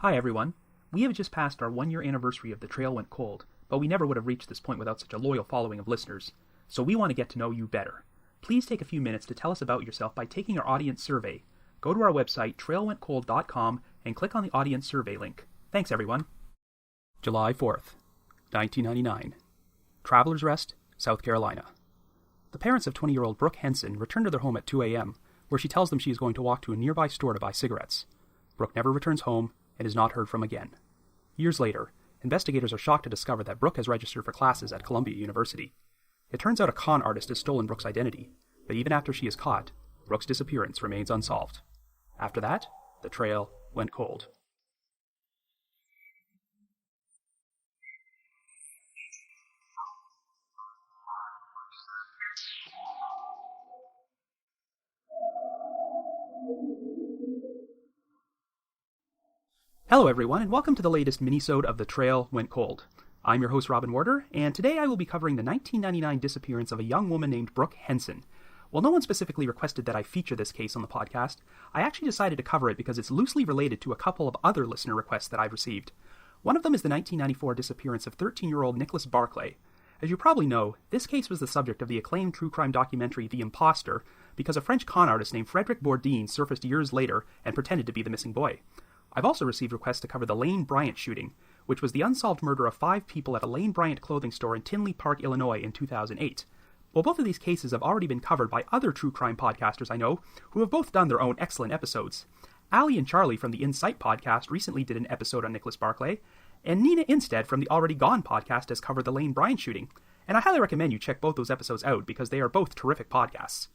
Hi everyone. We have just passed our 1-year anniversary of The Trail Went Cold, but we never would have reached this point without such a loyal following of listeners. So we want to get to know you better. Please take a few minutes to tell us about yourself by taking our audience survey. Go to our website, trailwentcold.com, and click on the audience survey link. Thanks everyone. July 4th, 1999. Travelers Rest, South Carolina. The parents of 20-year-old Brooke Henson return to their home at 2 a.m., where she tells them she is going to walk to a nearby store to buy cigarettes. Brooke never returns home and is not heard from again. Years later, investigators are shocked to discover that Brooke has registered for classes at Columbia University. It turns out a con artist has stolen Brooke's identity, but even after she is caught, Brooke's disappearance remains unsolved. After that, the trail went cold. Hello everyone, and welcome to the latest mini-sode of The Trail Went Cold. I'm your host Robin Warder, and today I will be covering the 1999 disappearance of a young woman named Brooke Henson. While no one specifically requested that I feature this case on the podcast, I actually decided to cover it because it's loosely related to a couple of other listener requests that I've received. One of them is the 1994 disappearance of 13-year-old Nicholas Barclay. As you probably know, this case was the subject of the acclaimed true crime documentary The Imposter because a French con artist named Frederic Bourdin surfaced years later and pretended to be the missing boy. I've also received requests to cover the Lane Bryant shooting, which was the unsolved murder of 5 people at a Lane Bryant clothing store in Tinley Park, Illinois in 2008. Well, both of these cases have already been covered by other true crime podcasters I know, who have both done their own excellent episodes. Ali and Charlie from the Insight podcast recently did an episode on Nicholas Barclay, and Nina Instead from the Already Gone podcast has covered the Lane Bryant shooting, and I highly recommend you check both those episodes out because they are both terrific podcasts.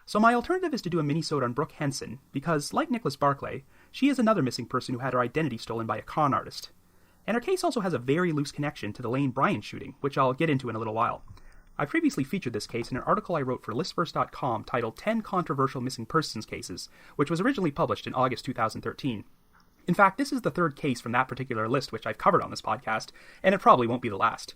So my alternative is to do a mini-sode on Brooke Henson, because, like Nicholas Barclay, she is another missing person who had her identity stolen by a con artist. And her case also has a very loose connection to the Lane Bryant shooting, which I'll get into in a little while. I previously featured this case in an article I wrote for listverse.com titled 10 Controversial Missing Persons Cases, which was originally published in August 2013. In fact, this is the third case from that particular list which I've covered on this podcast, and it probably won't be the last.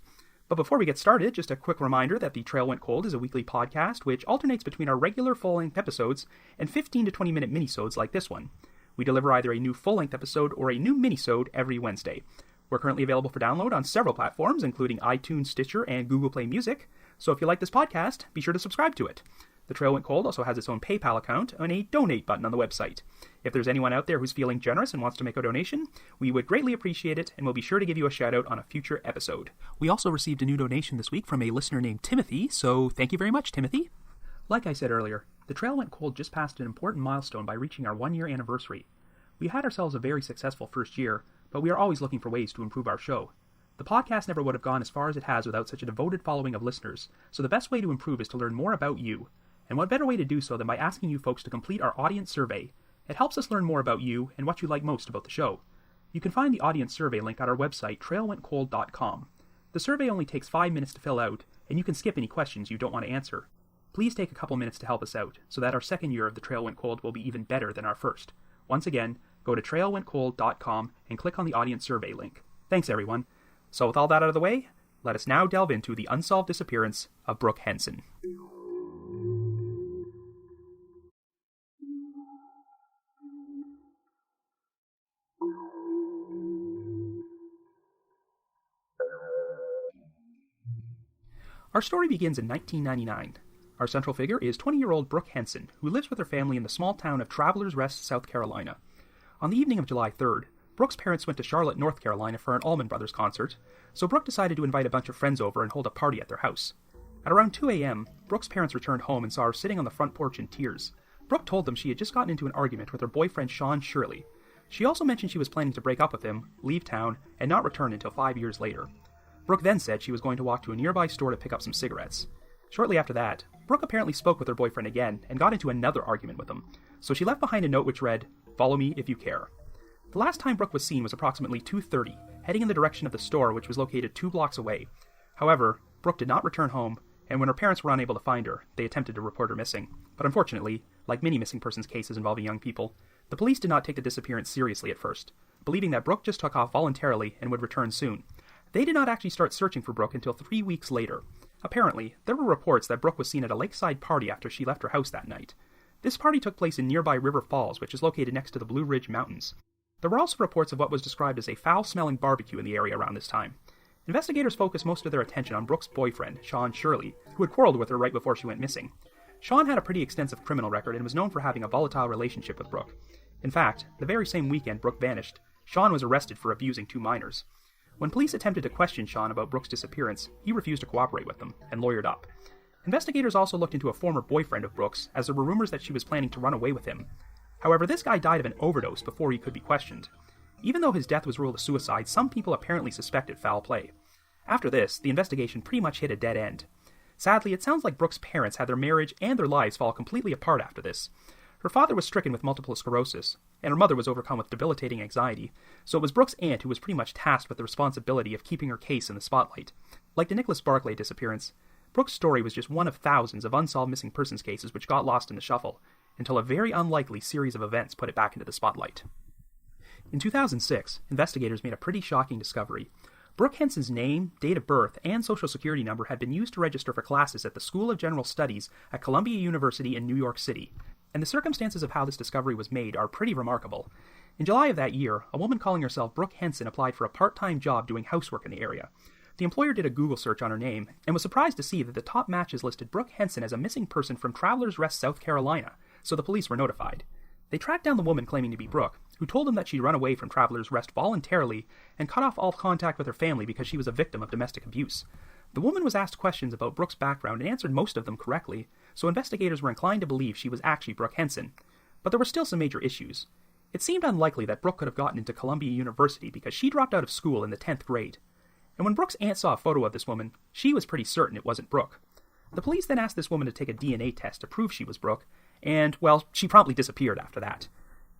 But before we get started, just a quick reminder that The Trail Went Cold is a weekly podcast which alternates between our regular full-length episodes and 15 to 20-minute minisodes like this one. We deliver either a new full-length episode or a new minisode every Wednesday. We're currently available for download on several platforms, including iTunes, Stitcher, and Google Play Music, so if you like this podcast, be sure to subscribe to it. The Trail Went Cold also has its own PayPal account and a donate button on the website. If there's anyone out there who's feeling generous and wants to make a donation, we would greatly appreciate it, and we'll be sure to give you a shout out on a future episode. We also received a new donation this week from a listener named Timothy, so thank you very much, Timothy. Like I said earlier, The Trail Went Cold just passed an important milestone by reaching our 1-year anniversary. We had ourselves a very successful first year, but we are always looking for ways to improve our show. The podcast never would have gone as far as it has without such a devoted following of listeners, so the best way to improve is to learn more about you. And what better way to do so than by asking you folks to complete our audience survey? It helps us learn more about you and what you like most about the show. You can find the audience survey link at our website, trailwentcold.com. The survey only takes 5 minutes to fill out, and you can skip any questions you don't want to answer. Please take a couple minutes to help us out, so that our second year of The Trail Went Cold will be even better than our first. Once again, go to trailwentcold.com and click on the audience survey link. Thanks everyone. So with all that out of the way, let us now delve into the unsolved disappearance of Brooke Henson. Our story begins in 1999. Our central figure is 20-year-old Brooke Henson, who lives with her family in the small town of Travelers Rest, South Carolina. On the evening of July 3rd, Brooke's parents went to Charlotte, North Carolina for an Allman Brothers concert, so Brooke decided to invite a bunch of friends over and hold a party at their house. At around 2 a.m., Brooke's parents returned home and saw her sitting on the front porch in tears. Brooke told them she had just gotten into an argument with her boyfriend Sean Shirley. She also mentioned she was planning to break up with him, leave town, and not return until 5 years later. Brooke then said she was going to walk to a nearby store to pick up some cigarettes. Shortly after that, Brooke apparently spoke with her boyfriend again and got into another argument with him, so she left behind a note which read, "Follow me if you care." The last time Brooke was seen was approximately 2:30, heading in the direction of the store which was located 2 blocks away. However, Brooke did not return home, and when her parents were unable to find her, they attempted to report her missing. But unfortunately, like many missing persons cases involving young people, the police did not take the disappearance seriously at first, believing that Brooke just took off voluntarily and would return soon. They did not actually start searching for Brooke until 3 weeks later. Apparently, there were reports that Brooke was seen at a lakeside party after she left her house that night. This party took place in nearby River Falls, which is located next to the Blue Ridge Mountains. There were also reports of what was described as a foul-smelling barbecue in the area around this time. Investigators focused most of their attention on Brooke's boyfriend, Sean Shirley, who had quarreled with her right before she went missing. Sean had a pretty extensive criminal record and was known for having a volatile relationship with Brooke. In fact, the very same weekend Brooke vanished, Sean was arrested for abusing 2 minors. When police attempted to question Sean about Brooke's disappearance, he refused to cooperate with them and lawyered up. Investigators also looked into a former boyfriend of Brooke's, as there were rumors that she was planning to run away with him. However, this guy died of an overdose before he could be questioned. Even though his death was ruled a suicide, some people apparently suspected foul play. After this, the investigation pretty much hit a dead end. Sadly, it sounds like Brooke's parents had their marriage and their lives fall completely apart after this. Her father was stricken with multiple sclerosis, and her mother was overcome with debilitating anxiety, so it was Brooke's aunt who was pretty much tasked with the responsibility of keeping her case in the spotlight. Like the Nicholas Barclay disappearance, Brooke's story was just one of thousands of unsolved missing persons cases which got lost in the shuffle, until a very unlikely series of events put it back into the spotlight. In 2006, investigators made a pretty shocking discovery. Brooke Henson's name, date of birth, and social security number had been used to register for classes at the School of General Studies at Columbia University in New York City, and the circumstances of how this discovery was made are pretty remarkable. In July of that year, a woman calling herself Brooke Henson applied for a part-time job doing housework in the area. The employer did a Google search on her name, and was surprised to see that the top matches listed Brooke Henson as a missing person from Travelers Rest, South Carolina, so the police were notified. They tracked down the woman claiming to be Brooke, who told them that she'd run away from Travelers Rest voluntarily and cut off all contact with her family because she was a victim of domestic abuse. The woman was asked questions about Brooke's background and answered most of them correctly, so investigators were inclined to believe she was actually Brooke Henson. But there were still some major issues. It seemed unlikely that Brooke could have gotten into Columbia University because she dropped out of school in the 10th grade. And when Brooke's aunt saw a photo of this woman, she was pretty certain it wasn't Brooke. The police then asked this woman to take a DNA test to prove she was Brooke, and, well, she promptly disappeared after that.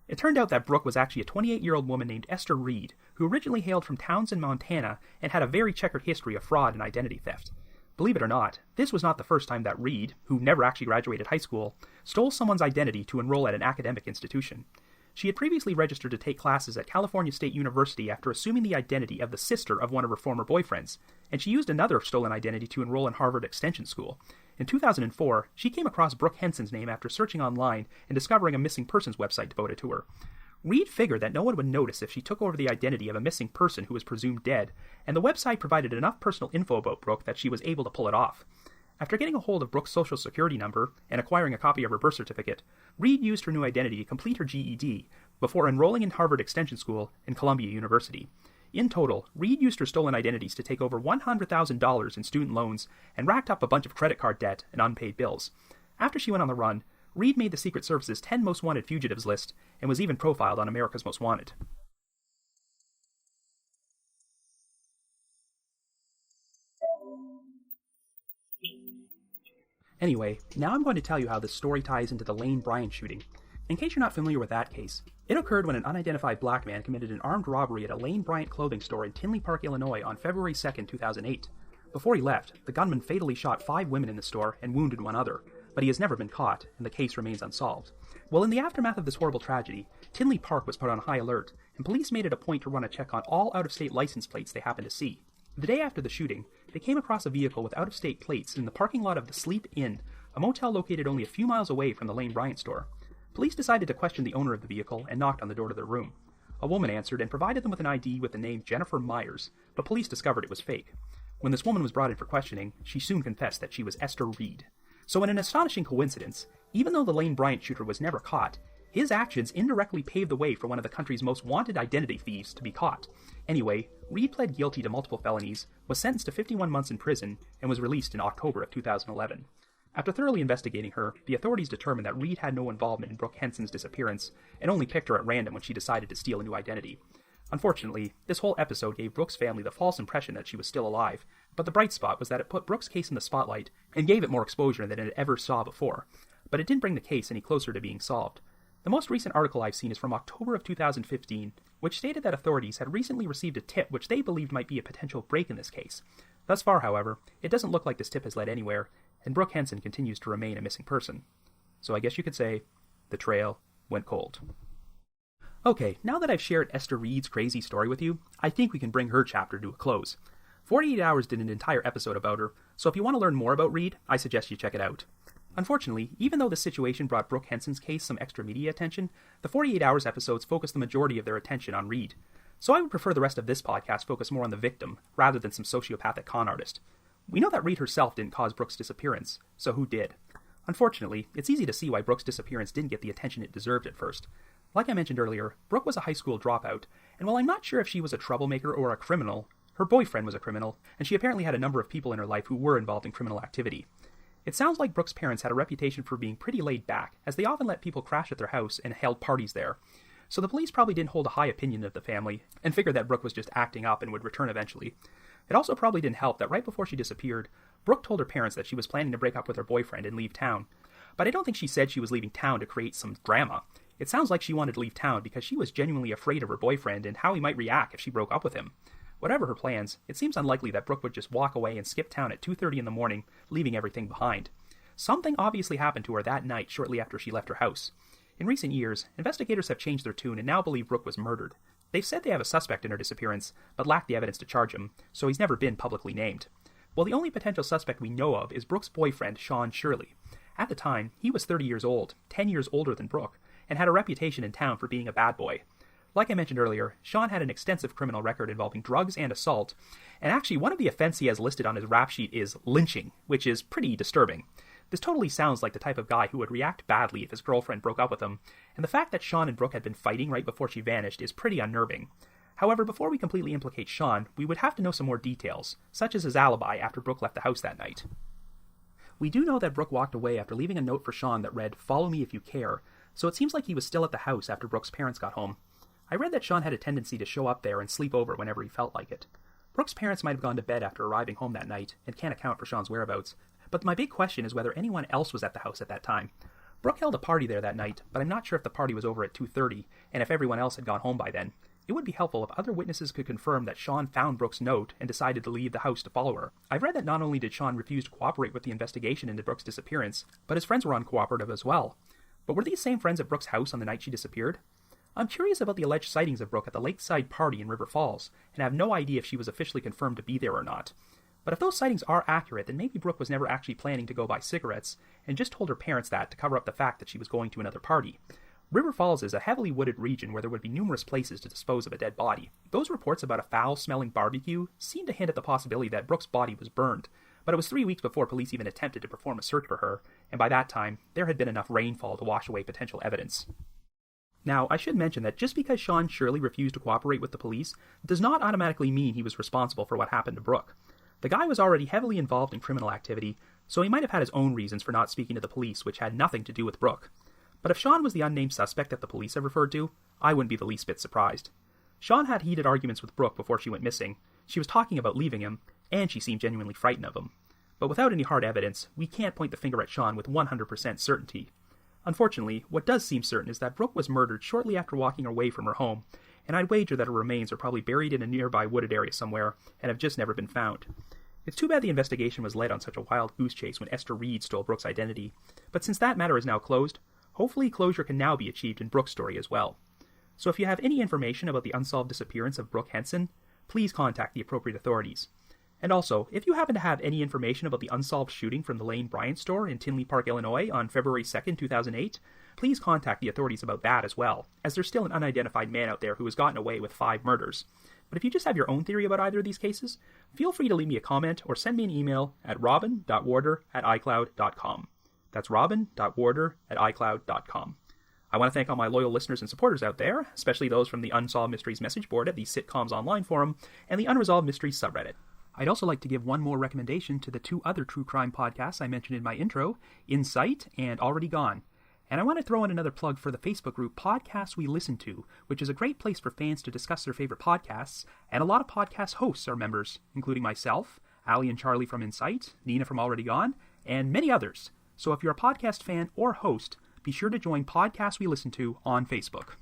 It turned out that Brooke was actually a 28-year-old woman named Esther Reed, who originally hailed from Townsend, Montana, and had a very checkered history of fraud and identity theft. Believe it or not, this was not the first time that Reed, who never actually graduated high school, stole someone's identity to enroll at an academic institution. She had previously registered to take classes at California State University after assuming the identity of the sister of one of her former boyfriends, and she used another stolen identity to enroll in Harvard Extension School. In 2004, she came across Brooke Henson's name after searching online and discovering a missing persons website devoted to her. Reed figured that no one would notice if she took over the identity of a missing person who was presumed dead, and the website provided enough personal info about Brooke that she was able to pull it off. After getting a hold of Brooke's social security number and acquiring a copy of her birth certificate, Reed used her new identity to complete her GED before enrolling in Harvard Extension School and Columbia University. In total, Reed used her stolen identities to take over $100,000 in student loans and racked up a bunch of credit card debt and unpaid bills. After she went on the run, Reed made the Secret Service's 10 Most Wanted Fugitives list and was even profiled on America's Most Wanted. Anyway, now I'm going to tell you how this story ties into the Lane Bryant shooting. In case you're not familiar with that case, it occurred when an unidentified black man committed an armed robbery at a Lane Bryant clothing store in Tinley Park, Illinois on February 2, 2008. Before he left, the gunman fatally shot 5 women in the store and wounded 1 other, but he has never been caught, and the case remains unsolved. Well, in the aftermath of this horrible tragedy, Tinley Park was put on high alert, and police made it a point to run a check on all out-of-state license plates they happened to see. The day after the shooting, they came across a vehicle with out-of-state plates in the parking lot of the Sleep Inn, a motel located only a few miles away from the Lane Bryant store. Police decided to question the owner of the vehicle and knocked on the door to their room. A woman answered and provided them with an ID with the name Jennifer Myers, but police discovered it was fake. When this woman was brought in for questioning, she soon confessed that she was Esther Reed. So in an astonishing coincidence, even though the Lane Bryant shooter was never caught, his actions indirectly paved the way for one of the country's most wanted identity thieves to be caught. Anyway, Reed pled guilty to multiple felonies, was sentenced to 51 months in prison, and was released in October of 2011. After thoroughly investigating her, the authorities determined that Reed had no involvement in Brooke Henson's disappearance, and only picked her at random when she decided to steal a new identity. Unfortunately, this whole episode gave Brooke's family the false impression that she was still alive, but the bright spot was that it put Brooke's case in the spotlight and gave it more exposure than it ever saw before. But it didn't bring the case any closer to being solved. The most recent article I've seen is from October of 2015, which stated that authorities had recently received a tip which they believed might be a potential break in this case. Thus far, however, it doesn't look like this tip has led anywhere, and Brooke Henson continues to remain a missing person. So I guess you could say, the trail went cold. Okay, now that I've shared Esther Reed's crazy story with you, I think we can bring her chapter to a close. 48 Hours did an entire episode about her, so if you want to learn more about Reed, I suggest you check it out. Unfortunately, even though this situation brought Brooke Henson's case some extra media attention, the 48 Hours episodes focused the majority of their attention on Reed. So I would prefer the rest of this podcast focus more on the victim, rather than some sociopathic con artist. We know that Reed herself didn't cause Brooke's disappearance, so who did? Unfortunately, it's easy to see why Brooke's disappearance didn't get the attention it deserved at first. Like I mentioned earlier, Brooke was a high school dropout, and while I'm not sure if she was a troublemaker or a criminal, her boyfriend was a criminal, and she apparently had a number of people in her life who were involved in criminal activity. It sounds like Brooke's parents had a reputation for being pretty laid back, as they often let people crash at their house and held parties there. So the police probably didn't hold a high opinion of the family, and figured that Brooke was just acting up and would return eventually. It also probably didn't help that right before she disappeared, Brooke told her parents that she was planning to break up with her boyfriend and leave town. But I don't think she said she was leaving town to create some drama. It sounds like she wanted to leave town because she was genuinely afraid of her boyfriend and how he might react if she broke up with him. Whatever her plans, it seems unlikely that Brooke would just walk away and skip town at 2:30 in the morning, leaving everything behind. Something obviously happened to her that night shortly after she left her house. In recent years, investigators have changed their tune and now believe Brooke was murdered. They've said they have a suspect in her disappearance, but lack the evidence to charge him, so he's never been publicly named. Well, the only potential suspect we know of is Brooke's boyfriend, Sean Shirley. At the time, he was 30 years old, 10 years older than Brooke, and had a reputation in town for being a bad boy. Like I mentioned earlier, Sean had an extensive criminal record involving drugs and assault, and actually one of the offenses he has listed on his rap sheet is lynching, which is pretty disturbing. This totally sounds like the type of guy who would react badly if his girlfriend broke up with him, and the fact that Sean and Brooke had been fighting right before she vanished is pretty unnerving. However, before we completely implicate Sean, we would have to know some more details, such as his alibi after Brooke left the house that night. We do know that Brooke walked away after leaving a note for Sean that read, "Follow me if you care," so it seems like he was still at the house after Brooke's parents got home. I read that Sean had a tendency to show up there and sleep over whenever he felt like it. Brooke's parents might have gone to bed after arriving home that night, and can't account for Sean's whereabouts, but my big question is whether anyone else was at the house at that time. Brooke held a party there that night, but I'm not sure if the party was over at 2:30, and if everyone else had gone home by then. It would be helpful if other witnesses could confirm that Sean found Brooke's note and decided to leave the house to follow her. I've read that not only did Sean refuse to cooperate with the investigation into Brooke's disappearance, but his friends were uncooperative as well. But were these same friends at Brooke's house on the night she disappeared? I'm curious about the alleged sightings of Brooke at the lakeside party in River Falls, and have no idea if she was officially confirmed to be there or not. But if those sightings are accurate, then maybe Brooke was never actually planning to go buy cigarettes, and just told her parents that to cover up the fact that she was going to another party. River Falls is a heavily wooded region where there would be numerous places to dispose of a dead body. Those reports about a foul-smelling barbecue seem to hint at the possibility that Brooke's body was burned, but it was 3 weeks before police even attempted to perform a search for her, and by that time, there had been enough rainfall to wash away potential evidence. Now, I should mention that just because Sean Shirley refused to cooperate with the police does not automatically mean he was responsible for what happened to Brooke. The guy was already heavily involved in criminal activity, so he might have had his own reasons for not speaking to the police, which had nothing to do with Brooke. But if Sean was the unnamed suspect that the police have referred to, I wouldn't be the least bit surprised. Sean had heated arguments with Brooke before she went missing. She was talking about leaving him, and she seemed genuinely frightened of him. But without any hard evidence, we can't point the finger at Sean with 100% certainty. Unfortunately, what does seem certain is that Brooke was murdered shortly after walking away from her home, and I'd wager that her remains are probably buried in a nearby wooded area somewhere, and have just never been found. It's too bad the investigation was led on such a wild goose chase when Esther Reed stole Brooke's identity, but since that matter is now closed, hopefully closure can now be achieved in Brooke's story as well. So if you have any information about the unsolved disappearance of Brooke Henson, please contact the appropriate authorities. And also, if you happen to have any information about the unsolved shooting from the Lane Bryant store in Tinley Park, Illinois on February 2nd, 2008, please contact the authorities about that as well, as there's still an unidentified man out there who has gotten away with 5 murders. But if you just have your own theory about either of these cases, feel free to leave me a comment or send me an email at robin.warder@icloud.com. That's robin.warder@icloud.com. I want to thank all my loyal listeners and supporters out there, especially those from the Unsolved Mysteries message board at the Sitcoms Online forum and the Unresolved Mysteries subreddit. I'd also like to give one more recommendation to the 2 other true crime podcasts I mentioned in my intro, Insight and Already Gone. And I want to throw in another plug for the Facebook group Podcasts We Listen To, which is a great place for fans to discuss their favorite podcasts, and a lot of podcast hosts are members, including myself, Allie and Charlie from Insight, Nina from Already Gone, and many others. So if you're a podcast fan or host, be sure to join Podcasts We Listen To on Facebook.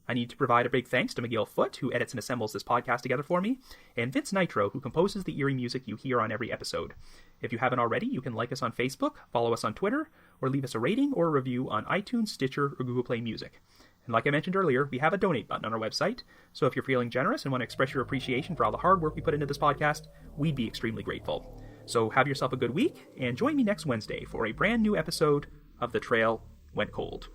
I need to provide a big thanks to Miguel Foote, who edits and assembles this podcast together for me, and Vince Nitro, who composes the eerie music you hear on every episode. If you haven't already, you can like us on Facebook, follow us on Twitter, or leave us a rating or a review on iTunes, Stitcher, or Google Play Music. And like I mentioned earlier, we have a donate button on our website, so if you're feeling generous and want to express your appreciation for all the hard work we put into this podcast, we'd be extremely grateful. So have yourself a good week, and join me next Wednesday for a brand new episode of The Trail Went Cold.